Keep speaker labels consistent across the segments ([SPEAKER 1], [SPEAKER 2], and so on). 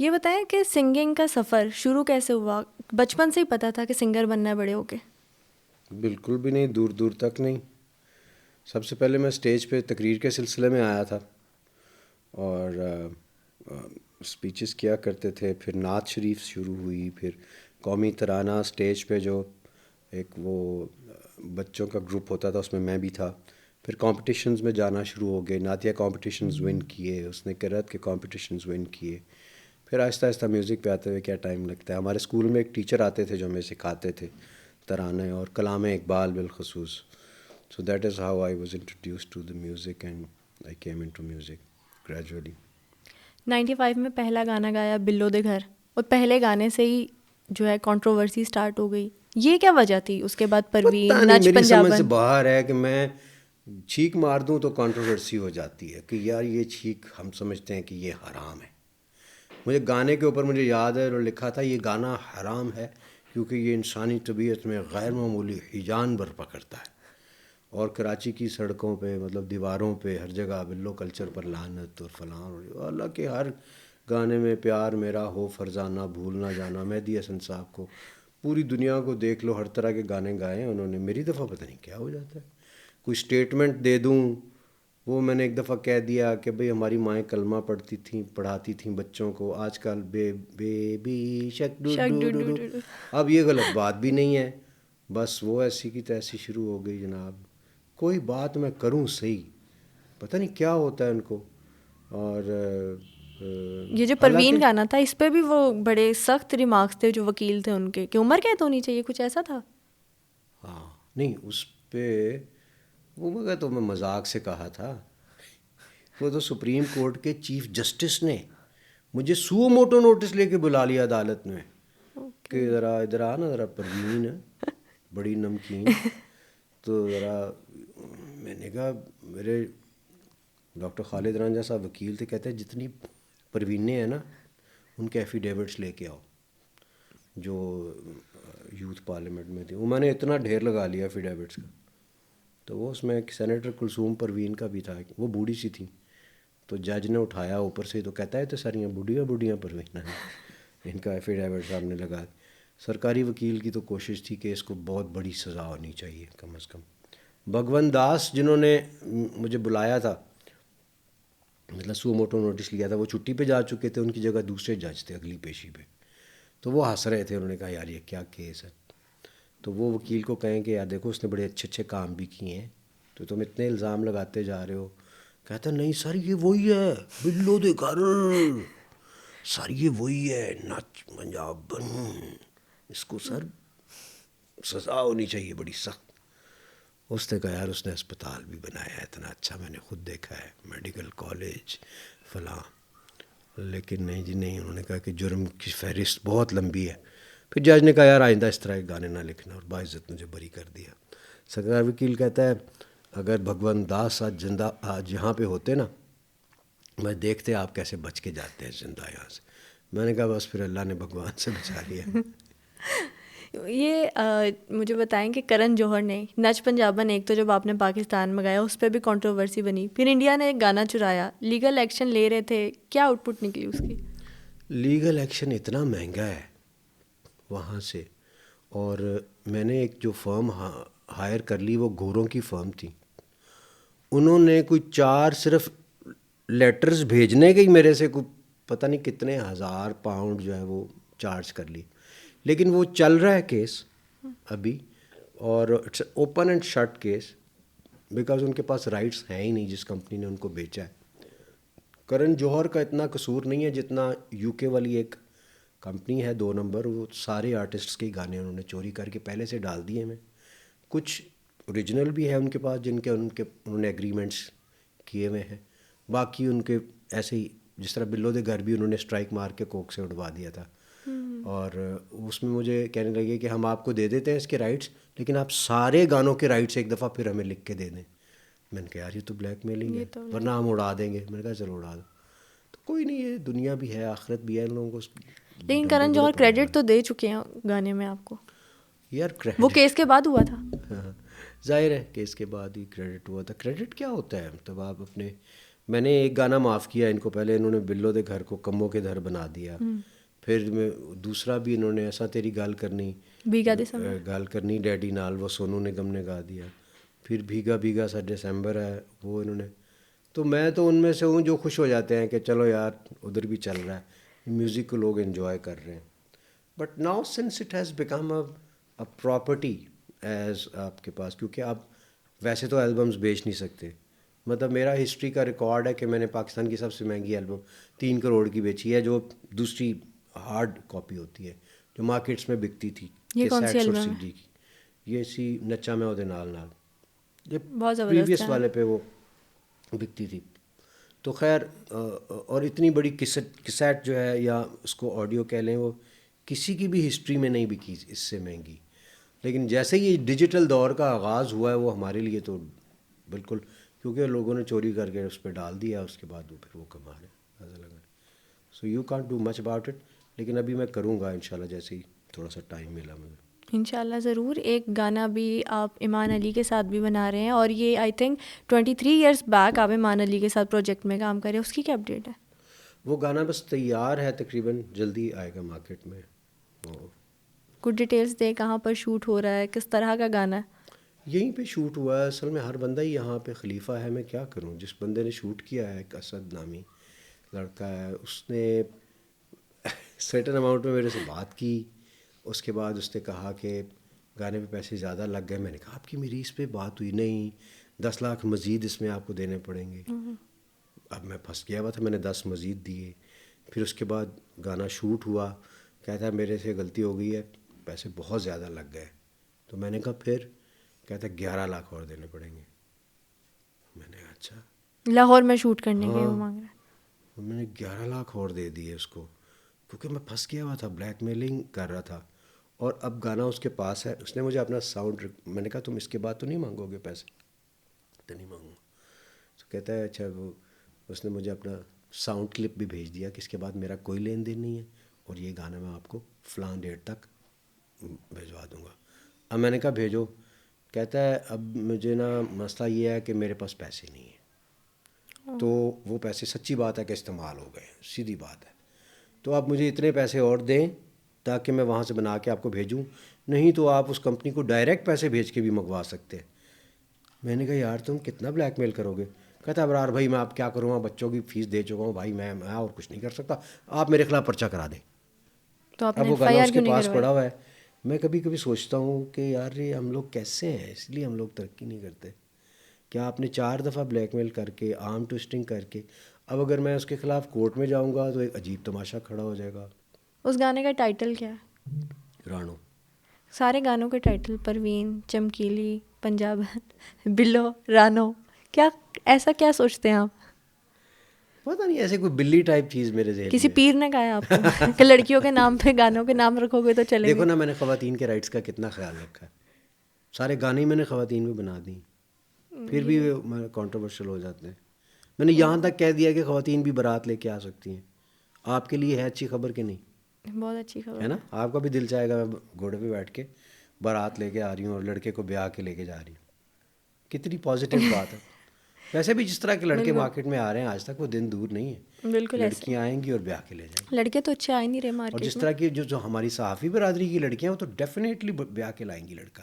[SPEAKER 1] یہ بتائیں کہ سنگنگ کا سفر شروع کیسے ہوا؟ بچپن سے ہی پتہ تھا کہ سنگر بننا ہے بڑے ہو کے؟
[SPEAKER 2] بالکل بھی نہیں، دور دور تک نہیں. سب سے پہلے میں اسٹیج پہ تقریر کے سلسلے میں آیا تھا اور اسپیچز کیا کرتے تھے. پھر نعت شریف شروع ہوئی، پھر قومی ترانہ اسٹیج پہ جو ایک وہ بچوں کا گروپ ہوتا تھا اس میں بھی تھا. پھر کمپٹیشنز میں جانا شروع ہو گئے، نعتیہ کمپٹیشنز ون کیے، اس نے قرأت کے کمپٹیشنز ون کیے. پھر آہستہ آہستہ میوزک پہ آتے ہوئے کیا ٹائم لگتا ہے. ہمارے اسکول میں ایک ٹیچر آتے تھے جو ہمیں سکھاتے تھے ترانے اور کلام اقبال بالخصوص. So that is how I was introduced to the music and I came into music gradually.
[SPEAKER 1] 95 میں پہلا گانا گایا بلو دے گھر، اور پہلے گانے سے ہی جو ہے کنٹروورسی سٹارٹ ہو گئی. یہ کیا وجہ تھی؟ اس کے بعد پروین،
[SPEAKER 2] پتہ نہیں،
[SPEAKER 1] نچ
[SPEAKER 2] میری سمجھ سے
[SPEAKER 1] پنجابن.
[SPEAKER 2] باہر ہے کہ میں چھینک مار دوں تو کنٹروورسی ہو جاتی ہے کہ یار یہ چھینک ہم سمجھتے ہیں کہ یہ حرام ہے. مجھے گانے کے اوپر مجھے یاد ہے اور لکھا تھا یہ گانا حرام ہے کیونکہ یہ انسانی طبیعت میں غیر معمولی ہیجان برپا کرتا ہے. اور کراچی کی سڑکوں پہ مطلب دیواروں پہ ہر جگہ بلو کلچر پر لعنت اور فلاں. اللہ کے ہر گانے میں پیار میرا ہو فرزانہ بھول نہ جانا. مہدی حسن صاحب کو پوری دنیا کو دیکھ لو، ہر طرح کے گانے گائے انہوں نے. میری دفعہ پتہ نہیں کیا ہو جاتا ہے، کوئی اسٹیٹمنٹ دے دوں. وہ میں نے ایک دفعہ کہہ دیا کہ بھئی ہماری مائیں کلمہ پڑھاتی تھیں بچوں کو، آج کل بے شک ڈو ڈو ڈو ڈو. اب یہ غلط بات بھی نہیں ہے، بس وہ ایسی کی تیسی شروع ہو گئی جناب. کوئی بات میں کروں صحیح، پتہ نہیں کیا ہوتا ہے ان کو. اور
[SPEAKER 1] یہ جو پروین گانا تھا اس پہ بھی وہ بڑے سخت ریمارکس تھے جو وکیل تھے ان کے کہ عمر قید ہونی چاہیے، کچھ ایسا تھا.
[SPEAKER 2] ہاں نہیں، اس پہ وہ مگر تو میں مذاق سے کہا تھا. وہ تو سپریم کورٹ کے چیف جسٹس نے مجھے سو موٹو نوٹس لے کے بلا لیا عدالت میں کہ ذرا ادھر آ نا، ذرا پروین بڑی نمکین. تو ذرا میں نے کہا، میرے ڈاکٹر خالد رانجھا صاحب وکیل تھے، کہتے ہیں جتنی پروینیں ہیں نا ان کے ایفیڈیوٹس لے کے آؤ جو یوتھ پارلیمنٹ میں تھی. وہ میں نے اتنا ڈھیر لگا لیا ایفیڈیوٹس کا. تو وہ اس میں سینیٹر کلثوم پروین کا بھی تھا، وہ بوڑھی سی تھی. تو جج نے اٹھایا اوپر سے تو کہتا ہے تو ساریاں بوڑھیاں پروین ہیں، ان کا ایفیڈیوٹ سامنے لگا. سرکاری وکیل کی تو کوشش تھی کہ اس کو بہت بڑی سزا ہونی چاہیے کم از کم. بھگون داس جنہوں نے مجھے بلایا تھا، مطلب سو موٹو نوٹس لیا تھا، وہ چھٹی پہ جا چکے تھے، ان کی جگہ دوسرے جج تھے اگلی پیشی پہ. تو وہ ہنس رہے تھے، انہوں نے کہا یار یہ کیا کیس ہے. تو وہ وکیل کو کہیں کہ یار دیکھو اس نے بڑے اچھے کام بھی کیے ہیں، تو تم اتنے الزام لگاتے جا رہے ہو. کہتا نہیں سر یہ وہی ہے بلو دے گھر، سر یہ وہی ہے نچ پنجابن، اس کو سر سزا ہونی چاہیے بڑی سخت. اس نے کہا یار اس نے اسپتال بھی بنایا ہے اتنا اچھا، میں نے خود دیکھا ہے، میڈیکل کالج فلاں. لیکن نہیں جی نہیں، انہوں نے کہا کہ جرم کی فہرست بہت لمبی ہے. پھر جج نے کہا یار آئندہ اس طرح کے گانے نہ لکھنا، اور باعزت مجھے بری کر دیا. سرکار وکیل کہتا ہے اگر بھگون داس آج زندہ آج یہاں پہ ہوتے نا، میں دیکھتے آپ کیسے بچ کے جاتے ہیں زندہ یہاں سے. میں نے کہا بس پھر اللہ نے بھگوان سے بچا لیا.
[SPEAKER 1] یہ مجھے بتائیں کہ کرن جوہر نے نچ پنجابن ایک تو جب آپ نے پاکستان میں گایا اس پہ بھی کنٹروورسی بنی، پھر انڈیا نے ایک گانا چرایا، لیگل ایکشن لے رہے تھے، کیا آؤٹ پٹ نکلی اس کی؟
[SPEAKER 2] لیگل ایکشن اتنا مہنگا ہے وہاں سے. اور میں نے ایک جو فرم ہائر کر لی وہ گوروں کی فرم تھی. انہوں نے کوئی 4 صرف لیٹرز بھیجنے کے ہی میرے سے کوئی پتہ نہیں کتنے ہزار پاؤنڈ جو ہے وہ چارج کر لی. لیکن وہ چل رہا ہے کیس ابھی، اور it's open and shut case because ان کے پاس رائٹس ہیں ہی نہیں جس کمپنی نے ان کو بیچا ہے. کرن جوہر کا اتنا قصور نہیں ہے جتنا یو کے والی ایک کمپنی ہے 2 نمبر، وہ سارے آرٹسٹس کے گانے انہوں نے چوری کر کے پہلے سے ڈال دیے میں. کچھ اوریجنل بھی ہے ان کے پاس جن کے انہوں نے ایگریمنٹس کیے ہوئے ہیں، باقی ان کے ایسے ہی جس طرح بلو دے گھر بھی انہوں نے اسٹرائک مار کے کوک سے اڑوا دیا تھا. اور اس میں مجھے کہنے لگے کہ ہم آپ کو دے دیتے ہیں اس کے رائٹس، لیکن آپ سارے گانوں کے رائٹس ایک دفعہ پھر ہمیں لکھ کے دے دیں. میں نے کہا یار یہ تو بلیک میلنگ ہے، ورنہ ہم اڑا دیں گے. میں نے کہا چلو اڑا دو. تو کوئی نہیں، یہ دنیا بھی ہے آخرت بھی ہے، ان لوگوں کو.
[SPEAKER 1] لیکن کرن جوہر کریڈٹ تو دے چکے ہیں گانے میں آپ کو.
[SPEAKER 2] یار
[SPEAKER 1] وہ کیس کے بعد ہوا تھا.
[SPEAKER 2] ہاں ظاہر ہے کیس کے بعد ہی کریڈٹ ہوا تھا. کریڈٹ کیا ہوتا ہے؟ مطلب آپ اپنے میں نے ایک گانا معاف کیا ان کو، پہلے انہوں نے بلو دے گھر کو کموں کے دھر بنا دیا، پھر میں دوسرا بھی انہوں نے ایسا تیری گال کرنی
[SPEAKER 1] بھیگا دسمبر،
[SPEAKER 2] گال کرنی ڈیڈی نال، وہ سونو نگم نے گا دیا. پھر بھیگا بھیگا سا دسمبر ہے وہ انہوں نے. تو میں تو ان میں سے ہوں جو خوش ہو جاتے ہیں کہ چلو یار ادھر بھی چل رہا ہے، میوزک کو لوگ انجوائے کر رہے ہیں. But now since it has become a property as آپ کے پاس، کیونکہ آپ ویسے تو البمز بیچ نہیں سکتے. مطلب میرا ہسٹری کا ریکارڈ ہے کہ میں نے پاکستان کی سب سے مہنگی البم 3 کروڑ کی بیچی ہے، جو دوسری ہارڈ کاپی ہوتی ہے جو مارکیٹس میں بکتی تھی
[SPEAKER 1] یہ کون سی
[SPEAKER 2] کیسیٹس اور
[SPEAKER 1] البم
[SPEAKER 2] سی
[SPEAKER 1] ہے؟
[SPEAKER 2] ڈی کی. یہ سی نچا میں اودے نال نال، یہ
[SPEAKER 1] بہت زبردست
[SPEAKER 2] پریویس
[SPEAKER 1] گانا.
[SPEAKER 2] والے پہ وہ بکتی تھی. تو خیر اور اتنی بڑی کیسیٹ جو ہے یا اس کو آڈیو کہہ لیں، وہ کسی کی بھی ہسٹری میں نہیں بکی اس سے مہنگی. لیکن جیسے یہ ڈیجیٹل دور کا آغاز ہوا ہے وہ ہمارے لیے تو بالکل، کیونکہ لوگوں نے چوری کر کے اس پہ ڈال دیا، اس کے بعد وہ پھر وہ کما رہے ہیں ایسا لگا. So you can't do much about it. لیکن ابھی میں کروں گا انشاءاللہ جیسے ہی تھوڑا سا ٹائم ملا مجھے.
[SPEAKER 1] انشاءاللہ ضرور. ایک گانا بھی آپ ایمان علی کے ساتھ بھی بنا رہے ہیں، اور یہ آئی تھنک 23 ایئرس بیک آپ ایمان علی کے ساتھ پروجیکٹ میں کام کریں، اس کی کیا اپڈیٹ ہے؟
[SPEAKER 2] وہ گانا بس تیار ہے، تقریباً جلدی آئے گا مارکیٹ میں.
[SPEAKER 1] کچھ ڈیٹیلس دیں، کہاں پر شوٹ ہو رہا ہے، کس طرح کا گانا ہے؟
[SPEAKER 2] یہیں پہ شوٹ ہوا ہے. اصل میں ہر بندہ ہی یہاں پہ خلیفہ ہے، میں کیا کروں. جس بندے نے شوٹ کیا ہے، ایک اسد نامی لڑکا ہے، اس نے سرٹن اماؤنٹ میں میرے سے بات کی. اس کے بعد اس نے کہا کہ گانے پہ پیسے زیادہ لگ گئے. میں نے کہا آپ کی میری اس پہ بات ہوئی نہیں، 10 لاکھ مزید اس میں آپ کو دینے پڑیں گے. اب میں پھنس گیا ہوا تھا، میں نے 10 مزید دیے. پھر اس کے بعد گانا شوٹ ہوا، کہتا ہے میرے سے غلطی ہو گئی ہے، پیسے بہت زیادہ لگ گئے. تو میں نے کہا پھر، کہتا ہے 11 لاکھ اور دینے پڑیں گے. میں نے کہا اچھا.
[SPEAKER 1] لاہور میں شوٹ کرنے کے وہ
[SPEAKER 2] ہاں،
[SPEAKER 1] مانگ رہا ہے.
[SPEAKER 2] میں نے 11 لاکھ اور دے دیے اس کو، کیونکہ میں پھنس گیا ہوا تھا، بلیک میلنگ کر رہا تھا. اور اب گانا اس کے پاس ہے، اس نے مجھے اپنا ساؤنڈ، میں نے کہا تم اس کے بعد تو نہیں مانگو گے پیسے؟ تو نہیں مانگوں. تو کہتا ہے اچھا. وہ اس نے مجھے اپنا ساؤنڈ کلپ بھی بھیج دیا کہ اس کے بعد میرا کوئی لین دین نہیں ہے، اور یہ گانا میں آپ کو فلاں ڈیٹ تک بھیجوا دوں گا. اب میں نے کہا بھیجو. کہتا ہے اب مجھے نا مسئلہ یہ ہے کہ میرے پاس پیسے نہیں ہیں. تو وہ پیسے سچی بات ہے کہ استعمال ہو گئے، سیدھی بات ہے. تو آپ مجھے اتنے پیسے اور دیں تاکہ میں وہاں سے بنا کے آپ کو بھیجوں، نہیں تو آپ اس کمپنی کو ڈائریکٹ پیسے بھیج کے بھی منگوا سکتے ہیں. میں نے کہا یار تم کتنا بلیک میل کرو گے؟ کہتا ہے ابرار بھائی میں آپ کیا کروں گا، بچوں کی فیس دے چکا ہوں بھائی، میں اور کچھ نہیں کر سکتا، آپ میرے خلاف پرچہ کرا دیں.
[SPEAKER 1] تو آپ نے
[SPEAKER 2] اب وہ
[SPEAKER 1] ایف آئی
[SPEAKER 2] گانا
[SPEAKER 1] آر
[SPEAKER 2] اس کے
[SPEAKER 1] کیوں نہیں
[SPEAKER 2] پاس
[SPEAKER 1] کروائی؟
[SPEAKER 2] پڑا ہوا ہے. میں کبھی کبھی سوچتا ہوں کہ یار یہ ہم لوگ کیسے ہیں، اس لیے ہم لوگ ترقی نہیں کرتے. کیا آپ نے 4 دفعہ بلیک میل کر کے، آرم ٹوسٹنگ کر کے، اب اگر میں اس کے خلاف کورٹ میں جاؤں گا تو ایک عجیب تماشا کھڑا ہو جائے گا.
[SPEAKER 1] اس گانے کا ٹائٹل کیا ہے؟
[SPEAKER 2] رانو.
[SPEAKER 1] سارے گانوں کے ٹائٹل پروین، چمکیلی، پنجاب، بلو، رانو، کیا ایسا کیا سوچتے ہیں آپ؟
[SPEAKER 2] پتہ نہیں، ایسے کوئی بلی ٹائپ چیز میرے ذہن
[SPEAKER 1] کسی
[SPEAKER 2] میں.
[SPEAKER 1] پیر نے کہا ہے آپ کو کہ لڑکیوں کے نام پہ گانوں کے نام رکھو گے تو چلیں
[SPEAKER 2] دیکھو
[SPEAKER 1] گے؟
[SPEAKER 2] نا میں نے خواتین کے رائٹس کا کتنا خیال رکھا ہے، سارے گانے میں نے خواتین بھی بنا دی، پھر بھی وہ کانٹروورشل ہو جاتے ہیں. میں نے یہاں تک کہہ دیا کہ خواتین بھی بارات لے کے آ سکتی ہیں. آپ کے لیے ہے اچھی خبر کہ نہیں؟
[SPEAKER 1] بہت اچھی خبر
[SPEAKER 2] ہے نا. آپ کا بھی دل چاہے گا گھوڑے پہ بیٹھ کے بارات لے کے آ رہی ہوں اور لڑکے کو بیاہ کے لے کے جا رہی ہوں. کتنی پازیٹیو بات ہے. ویسے بھی جس طرح کے لڑکے مارکیٹ میں آ رہے ہیں آج تک وہ دن دور نہیں ہے کہ
[SPEAKER 1] بالکل ایسے
[SPEAKER 2] لڑکیاں آئیں گی اور بیاہ کے لے جائیں گی.
[SPEAKER 1] لڑکے تو اچھے آ ہی نہیں رہے
[SPEAKER 2] اور
[SPEAKER 1] مارکیٹ
[SPEAKER 2] جس
[SPEAKER 1] میں.
[SPEAKER 2] طرح کی جو ہماری صحافی برادری کی لڑکیاں وہ تو ڈیفینیٹلی بیاہ کے لائیں گی لڑکا.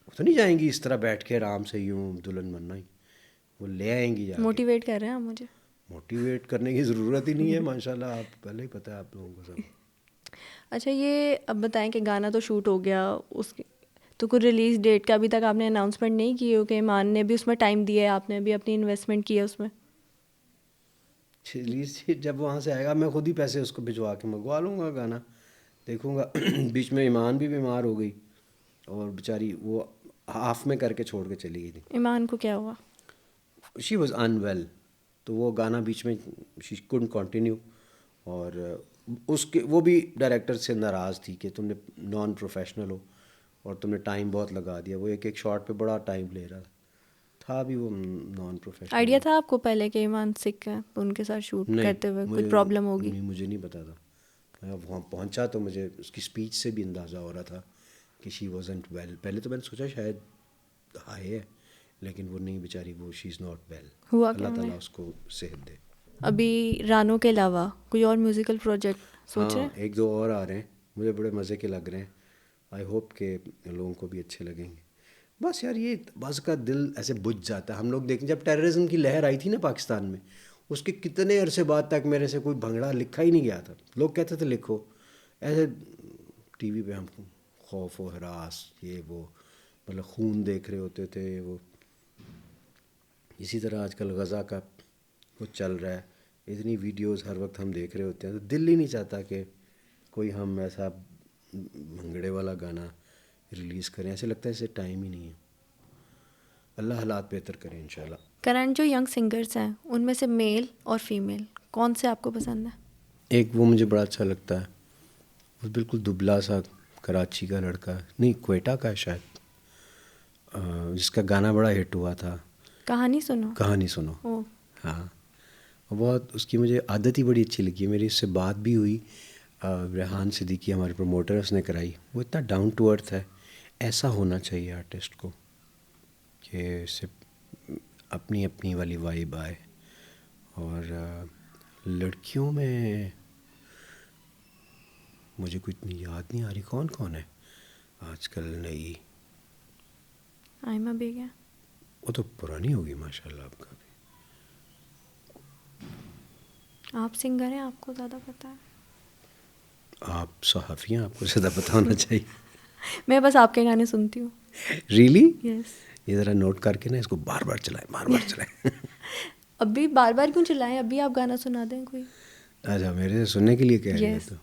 [SPEAKER 2] وہ تو نہیں جائیں گی اس طرح بیٹھ کے آرام سے یوں دلہن بننا ہی، وہ لے آئیں گی جا کے.
[SPEAKER 1] موٹیویٹ کر رہے ہیں آپ مجھے.
[SPEAKER 2] موٹیویٹ کرنے کی ضرورت ہی نہیں ہے، ماشاءاللہ آپ پہلے ہی پتہ ہے آپ لوگوں کو سب.
[SPEAKER 1] اچھا یہ اب بتائیں کہ گانا تو شوٹ ہو گیا، اس کی تو کوئی ریلیز ڈیٹ کا ابھی تک آپ نے اناؤنسمنٹ نہیں کی ہو کہ ایمان نے بھی اس میں ٹائم دیا ہے، آپ نے بھی اپنی انویسٹمنٹ کی ہے اس میں؟
[SPEAKER 2] ریلیز جب وہاں سے آئے گا میں خود ہی پیسے اس کو بھجوا کے منگوا لوں گا گانا، دیکھوں گا. بیچ میں ایمان بھی بیمار ہو گئی اور بیچاری وہ ہاف میں کر کے چھوڑ کے چلی گئی تھی.
[SPEAKER 1] ایمان کو کیا ہوا؟
[SPEAKER 2] شی واز ان ویل، تو وہ گانا بیچ میں شی کوڈنٹ کنٹینیو. اور اس کے وہ بھی ڈائریکٹر سے ناراض تھی کہ تم نے نان پروفیشنل ہو اور تم نے ٹائم بہت لگا دیا. وہ ایک شاٹ پہ بڑا ٹائم لے رہا تھا بھی، وہ نان پروفیشنل.
[SPEAKER 1] آئیڈیا تھا آپ کو پہلے کہ ایمان سکھ ہے تو ان کے ساتھ شوٹ کرتے ہوئے کچھ پرابلم ہوگی؟
[SPEAKER 2] نہیں مجھے نہیں پتا تھا. میں وہاں پہنچا تو مجھے اس کی اسپیچ سے بھی اندازہ ہو رہا تھا کہ شی وازنٹ ویل. پہلے تو میں نے سوچا شاید آئے ہے، لیکن وہ نہیں بیچاری, وہ شی از ناٹ ویل.
[SPEAKER 1] ہوا
[SPEAKER 2] اللہ
[SPEAKER 1] کیا
[SPEAKER 2] تعالیٰ اس کو صحت دے.
[SPEAKER 1] ابھی رانوں کے علاوہ کوئی اور میوزیکل پروجیکٹ سوچ رہے
[SPEAKER 2] ہاں,
[SPEAKER 1] ہیں؟
[SPEAKER 2] ایک دو اور آ رہے ہیں, مجھے بڑے مزے کے لگ رہے ہیں. آئی ہوپ کہ لوگوں کو بھی اچھے لگیں گے. بس یار یہ بعض کا دل ایسے بجھ جاتا ہے. ہم لوگ دیکھیں جب ٹیررزم کی لہر آئی تھی نا پاکستان میں, اس کے کتنے عرصے بعد تک میرے سے کوئی بھنگڑا لکھا ہی نہیں گیا تھا. لوگ کہتے تھے لکھو, ایسے ٹی وی پہ ہم خوف و ہراس یہ وہ مطلب خون دیکھ رہے ہوتے تھے. وہ اسی طرح آج کل غزہ کا وہ چل رہا ہے, اتنی ویڈیوز ہر وقت ہم دیکھ رہے ہوتے ہیں, تو دل ہی نہیں چاہتا کہ کوئی ہم ایسا بھنگڑے والا گانا ریلیز کریں. ایسے لگتا ہے اسے ٹائم ہی نہیں ہے. اللہ حالات بہتر کریں انشاءاللہ.
[SPEAKER 1] کرنٹ جو ینگ سنگرس ہیں ان میں سے میل اور فیمیل کون سے آپ کو پسند ہے؟
[SPEAKER 2] ایک وہ مجھے بڑا اچھا لگتا ہے, وہ بالکل دبلا سا کراچی کا لڑکا, نہیں کوئٹہ کا ہے شاید, جس کا گانا بڑا ہٹ ہوا تھا,
[SPEAKER 1] کہانی سنو.
[SPEAKER 2] کہانی سنو.
[SPEAKER 1] او
[SPEAKER 2] ہاں, بہت اس کی مجھے عادت ہی بڑی اچھی لگی ہے. میری اس سے بات بھی ہوئی, ریحان صدیقی ہمارے پروموٹر اس نے کرائی. وہ اتنا ڈاؤن ٹو ارتھ ہے. ایسا ہونا چاہیے آرٹسٹ کو کہ اس سے اپنی اپنی والی وائب آئے. اور لڑکیوں میں مجھے کوئی اتنی یاد نہیں آ رہی کون کون ہے آج کل نئی.
[SPEAKER 1] آئمہ بیگم.
[SPEAKER 2] وہ تو پرانی ہوگی ماشاء اللہ آپ کا بھی.
[SPEAKER 1] آپ سنگر ہیں, آپ کو زیادہ پتہ ہے.
[SPEAKER 2] آپ صحافی ہیں, آپ کو زیادہ پتہ ہونا چاہیے.
[SPEAKER 1] میں بس آپ کے گانے سنتی ہوں.
[SPEAKER 2] ریئلی؟
[SPEAKER 1] یس.
[SPEAKER 2] یہ ذرا نوٹ کر کے نا اس کو بار بار چلائیں, بار بار چلائیں.
[SPEAKER 1] ابھی بار بار کیوں چلائیں, ابھی آپ گانا سنا دیں کوئی.
[SPEAKER 2] اچھا, میرے سے سننے کے لیے کہہ رہے ہیں
[SPEAKER 1] Yes.
[SPEAKER 2] تو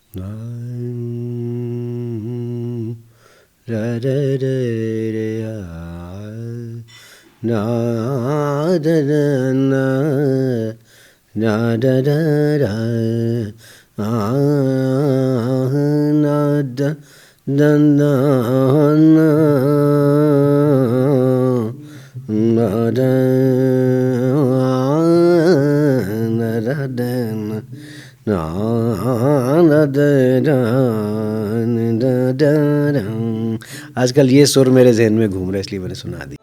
[SPEAKER 2] آج کل یہ سر میرے ذہن میں گھوم رہا ہے, اس لیے میں نے سنا دی.